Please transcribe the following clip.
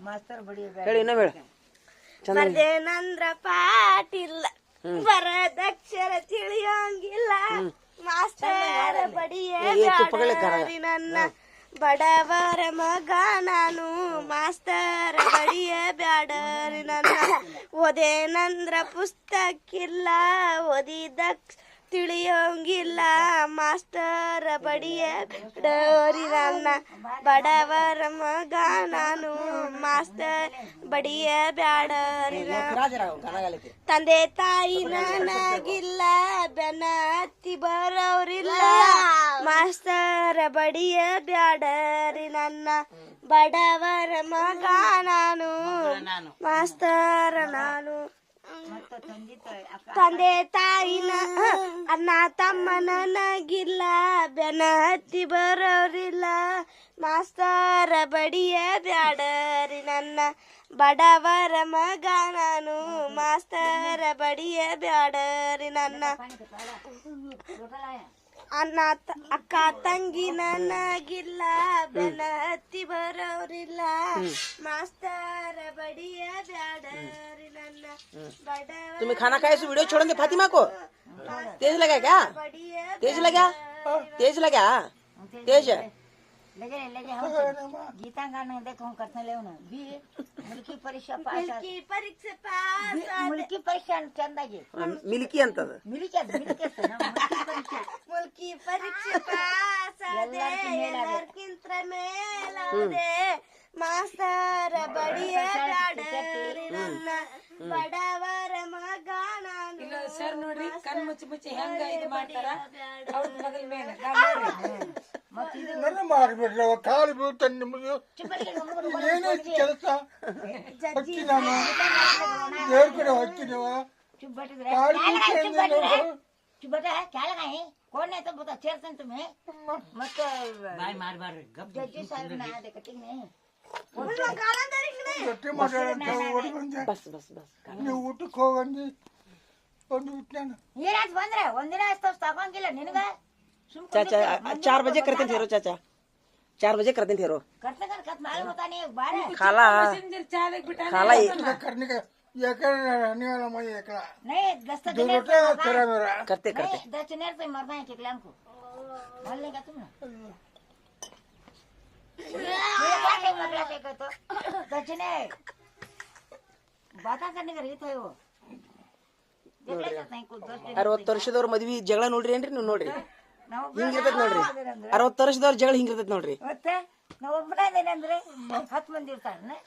master ಬಡಿ ಹೇಳಿ ಇನ್ನೊಮ್ಮೆ ಹೇಳಿ ಚಂದ ಬರ್ದೇನಂದ್ರ ಪಾಟಿಲ್ಲ ಬರದಕ್ಷರ ತಿಳಿಯೋಂಗಿಲ್ಲ ಮಾಸ್ತರ ಬಡಿಯ ನನ್ನ ಬಡವರ ಮಗ ನಾನು ಮಾಸ್ತರ ಬಡಿಯ ಬ್ಯಾಡರಿ ನನ್ನ ಓದೇನಂದ್ರ ಪುಸ್ತಕಿಲ್ಲ ಓದಿದಕ್ಷ ತಿಳಿಯೋಂಗಿಲ್ಲ ಮಾಸ್ತರ ಬಡಿಯ ಬ್ಯಾಡರಿ ನನ್ನ ಬಡವರ ಮಗ ನಾನು ಮಾಸ್ತರ ಬಡಿಯ ಬ್ಯಾಡರಿ ತಂದೆ ತಾಯಿ ನನಗಿಲ್ಲ ಬೆನ್ನ ಹತ್ತಿ ಬರೋರಿಲ್ಲ ಮಾಸ್ತರ ಬಡಿಯ ಬ್ಯಾಡರಿ ನನ್ನ ಬಡವರ ಮಗ ನಾನು ಮಾಸ್ತರ ನಾನು ತಂದೆ ತಾಯಿನ ಅಣ್ಣ ತಮ್ಮ ನನಗಿಲ್ಲ ಬೆನ್ನ ಹತ್ತಿ ಬರೋರಿಲ್ಲ ಮಾಸ್ತರ ಬಡಿಯ ಬ್ಯಾಡರಿ ನನ್ನ ಬಡವರ ಮಗ ನಾನು ಮಾಸ್ತರ ಬಡಿಯ ಬ್ಯಾಡರಿ ನನ್ನ ಅಣ್ಣ ಅಕ್ಕ ತಂಗಿ ನನಗಿಲ್ಲ ಬೆನ್ನ ಹತ್ತಿ ಬರೋರಿಲ್ಲ ಮಾಸ್ತರ ಬಡಿಯ ಬ್ಯಾಡರಿ ನನ್ನ ಬಡವರ तुम्हें खाना खाए सो वीडियो छोड़ेंगे फातिमा को तेज लगा क्या तेज लगा तेज लगा तेज लगे लगे गीता गाना देखो हम करने ले ना बी मुल्की परीक्षा पास की परीक्षा पास मुल्की परीक्षा चंदागे ಮಿಲ್ಕಿ ಅಂತದ मिलिके ಮುಲ್ಕಿ ಪರೀಕ್ಷೆ ಪಾಸ್ ಆದೆ ಎಲ್ಲರ್ಕಿಂತ ಮೇಲಾದೆ ಮಾಸ್ತರ ಬಡಿಯ ಬ್ಯಾಡರಿ ನನ್ನ ಬಡವರ ಮಗ ನಾನು ಸರ್ ನೋಡ್ರಿ ಕಣ್ ಮುಚ್ಚಿ ಮುಚ್ಚಿ ಹೆಂಗ ಇದು ಮಾಡ್ತಾರ ಅವ್ರ ಮೊದಲ ಮೇಲೆ ನನ್ನ ಮಾಡ್ಬಿಡ್ರಿ ಕಾಲು ಬೀಳ್ತಾನೆ ನಿಮಗೆ ಏನೈತಿ ಕೆಲಸ ಹಚ್ಚಿ ನಾನು ದೇವ್ರ ಕಡೆ ಹಚ್ಚಿದವ ಕಾಲು ಬೀಳ್ತಾನೆ चुबटा क्या लगाए कौन है तो बता चेरसन तुम्हें मत बाय मार मार गप जज्जी साहब ना दे कटिंग नहीं ಗಟ್ಟಿ ಮಾತಾಡಂತ ಓಡಿ ಬಂದೆ ಬಸ್ ಬಸ್ ಬಸ್ ನೀವು ಊಟಕ್ಕೆ ಹೋಗಂದಿ ಬಂದು ಬಿಟ್ಟಾನ ಏನಾಯ್ತು ಬಂದ್ರೆ ಒಂದಿನ ಅಷ್ಟು ತಗೊಂಗಿಲ್ಲ ನಿನಗ चाचा 4 बजे करते थे रो चाचा 4 बजे करते थे रो करते कर कत मालूम होता नहीं बारे खाला ಚಾಲಕ್ ಬಿಟ್ಟ खाला करने का एकड़ रहने वाला मैं एकड़ा नहीं दस्त दो रोटे तेरा मेरा करते करते दस नेर पे मरना है किकलाम को मान लेगा तुम ना ये बात है मगला के तो दचने बात करने का रीत है वो देख लेता नहीं कुछ 60 ವರ್ಷದವ್ರ ಮದ್ವಿ ಜಗಳ ನೋಡ್ರಿ ಏನ್ರಿ ನೀವು ನೋಡ್ರಿ ನಾವು ಹಿಂಗಿರ್ತೈತಿ ನೋಡ್ರಿ 60 ವರ್ಷದವ್ರ ಜಗಳ ಹಿಂಗಿರ್ತೈತಿ ನೋಡ್ರಿ ಮತ್ತೆ ನಾವು ಒಬ್ಬನೇ ಅಂದ್ರೆ 10 ಮಂದಿ ಇರ್ತಾರನೆ